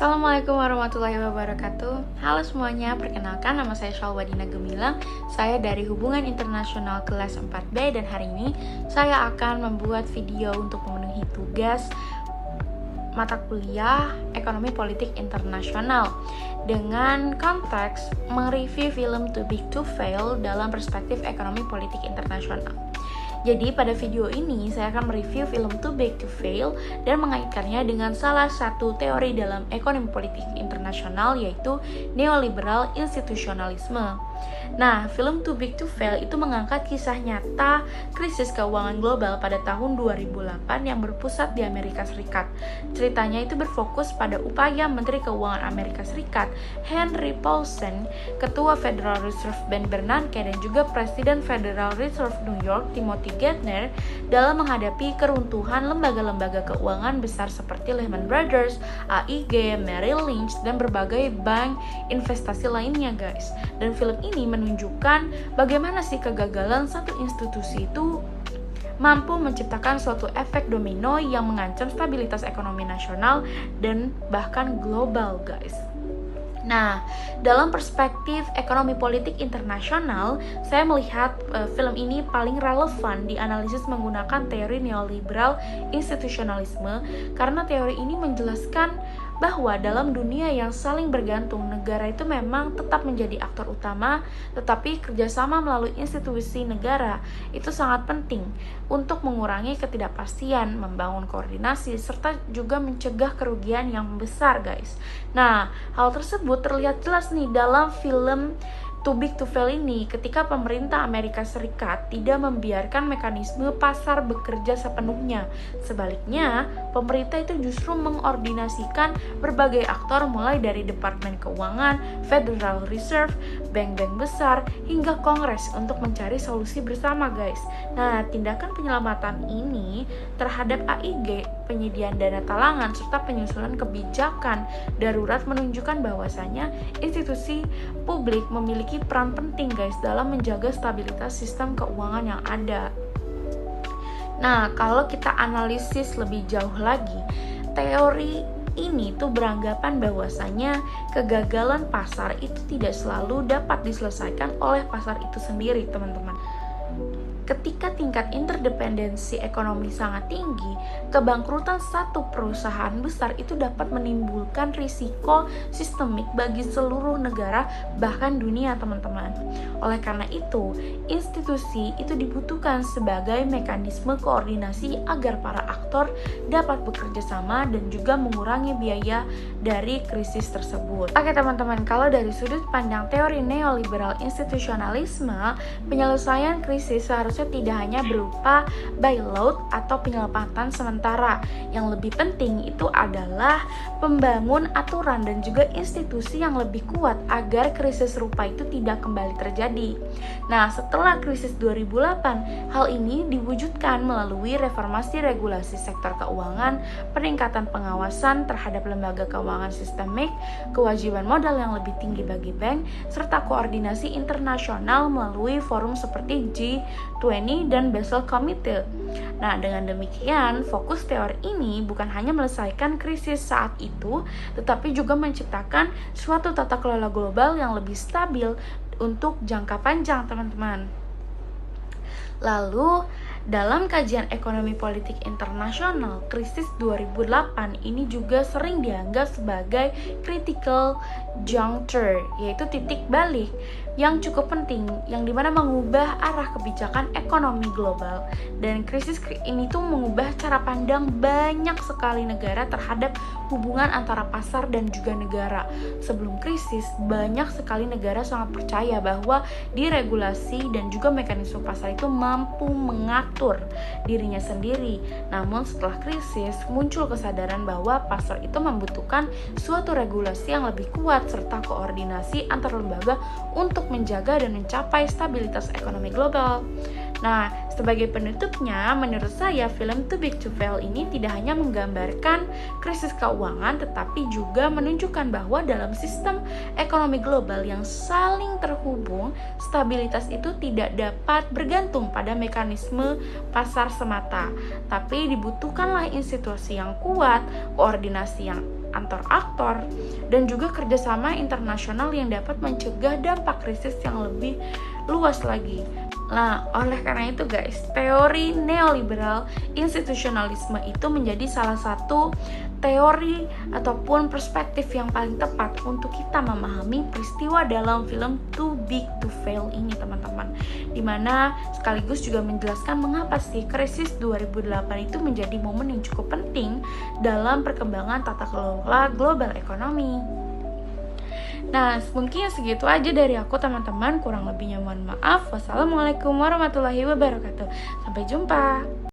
Assalamualaikum warahmatullahi wabarakatuh. Halo semuanya, perkenalkan nama saya Shalwadina Gemilang. Saya dari Hubungan Internasional kelas 4B dan hari ini saya akan membuat video untuk memenuhi tugas mata kuliah Ekonomi Politik Internasional dengan konteks mereview film Too Big to Fail dalam perspektif ekonomi politik internasional. Jadi pada video ini saya akan mereview film Too Big to Fail dan mengaitkannya dengan salah satu teori dalam ekonomi politik internasional, yaitu neoliberal institusionalisme. Nah, film Too Big to Fail itu mengangkat kisah nyata krisis keuangan global pada tahun 2008 yang berpusat di Amerika Serikat. Ceritanya itu berfokus pada upaya Menteri Keuangan Amerika Serikat Henry Paulson, Ketua Federal Reserve Ben Bernanke, dan juga Presiden Federal Reserve New York Timothy Geithner dalam menghadapi keruntuhan lembaga-lembaga keuangan besar seperti Lehman Brothers, AIG, Merrill Lynch, dan berbagai bank investasi lainnya, guys. Dan film ini menunjukkan bagaimana sih kegagalan satu institusi itu mampu menciptakan suatu efek domino yang mengancam stabilitas ekonomi nasional dan bahkan global, guys. Nah, dalam perspektif ekonomi politik internasional, saya melihat film ini paling relevan dianalisis menggunakan teori neoliberal institusionalisme karena teori ini menjelaskan bahwa dalam dunia yang saling bergantung, negara itu memang tetap menjadi aktor utama, tetapi kerjasama melalui institusi negara itu sangat penting untuk mengurangi ketidakpastian, membangun koordinasi, serta juga mencegah kerugian yang besar, guys. Nah, hal tersebut terlihat jelas nih dalam film Too Big to Fail ini ketika pemerintah Amerika Serikat tidak membiarkan mekanisme pasar bekerja sepenuhnya. Sebaliknya, pemerintah itu justru mengordinasikan berbagai aktor mulai dari Departemen Keuangan, Federal Reserve, bank-bank besar, hingga Kongres untuk mencari solusi bersama, guys. Nah, tindakan penyelamatan ini terhadap AIG, penyediaan dana talangan, serta penyusunan kebijakan darurat menunjukkan bahwasanya institusi publik memiliki peran penting, guys, dalam menjaga stabilitas sistem keuangan yang ada. Nah, kalau kita analisis lebih jauh lagi, teori ini tuh beranggapan bahwasanya kegagalan pasar itu tidak selalu dapat diselesaikan oleh pasar itu sendiri, teman-teman. Ketika tingkat interdependensi ekonomi sangat tinggi, kebangkrutan satu perusahaan besar itu dapat menimbulkan risiko sistemik bagi seluruh negara, bahkan dunia, teman-teman. Oleh karena itu, institusi itu dibutuhkan sebagai mekanisme koordinasi agar para aktor dapat bekerja sama dan juga mengurangi biaya dari krisis tersebut. Oke, teman-teman, kalau dari sudut pandang teori neoliberal institusionalisme, penyelesaian krisis seharusnya tidak hanya berupa bailout atau penyelamatan sementara. Yang lebih penting itu adalah membangun aturan dan juga institusi yang lebih kuat agar krisis serupa itu tidak kembali terjadi. Nah, setelah krisis 2008, hal ini diwujudkan melalui reformasi regulasi sektor keuangan, peningkatan pengawasan terhadap lembaga keuangan sistemik, kewajiban modal yang lebih tinggi bagi bank, serta koordinasi internasional melalui forum seperti G20 dan Basel Committee. Nah, dengan demikian, fokus teori ini bukan hanya menyelesaikan krisis saat itu, tetapi juga menciptakan suatu tata kelola global yang lebih stabil untuk jangka panjang, teman-teman. Lalu, dalam kajian ekonomi politik internasional, krisis 2008 ini juga sering dianggap sebagai critical juncture, yaitu titik balik yang cukup penting, yang dimana mengubah arah kebijakan ekonomi global. Dan krisis ini tuh mengubah cara pandang banyak sekali negara terhadap hubungan antara pasar dan juga negara. Sebelum krisis, banyak sekali negara sangat percaya bahwa diregulasi dan juga mekanisme pasar itu mampu mengatur dirinya sendiri. Namun setelah krisis, muncul kesadaran bahwa pasar itu membutuhkan suatu regulasi yang lebih kuat serta koordinasi antar lembaga untuk menjaga dan mencapai stabilitas ekonomi global. Nah, sebagai penutupnya, menurut saya film Too Big to Fail ini tidak hanya menggambarkan krisis keuangan, tetapi juga menunjukkan bahwa dalam sistem ekonomi global yang saling terhubung, stabilitas itu tidak dapat bergantung pada mekanisme pasar semata, tapi dibutuhkanlah institusi yang kuat, koordinasi yang antar aktor, dan juga kerjasama internasional yang dapat mencegah dampak krisis yang lebih luas lagi. Nah, oleh karena itu guys, teori neoliberal institusionalisme itu menjadi salah satu teori ataupun perspektif yang paling tepat untuk kita memahami peristiwa dalam film Too Big to Fail ini, teman-teman. Dimana sekaligus juga menjelaskan mengapa sih krisis 2008 itu menjadi momen yang cukup penting dalam perkembangan tata kelola global ekonomi. Nah, mungkin segitu aja dari aku, teman-teman. Kurang lebihnya mohon maaf. Wassalamualaikum warahmatullahi wabarakatuh. Sampai jumpa.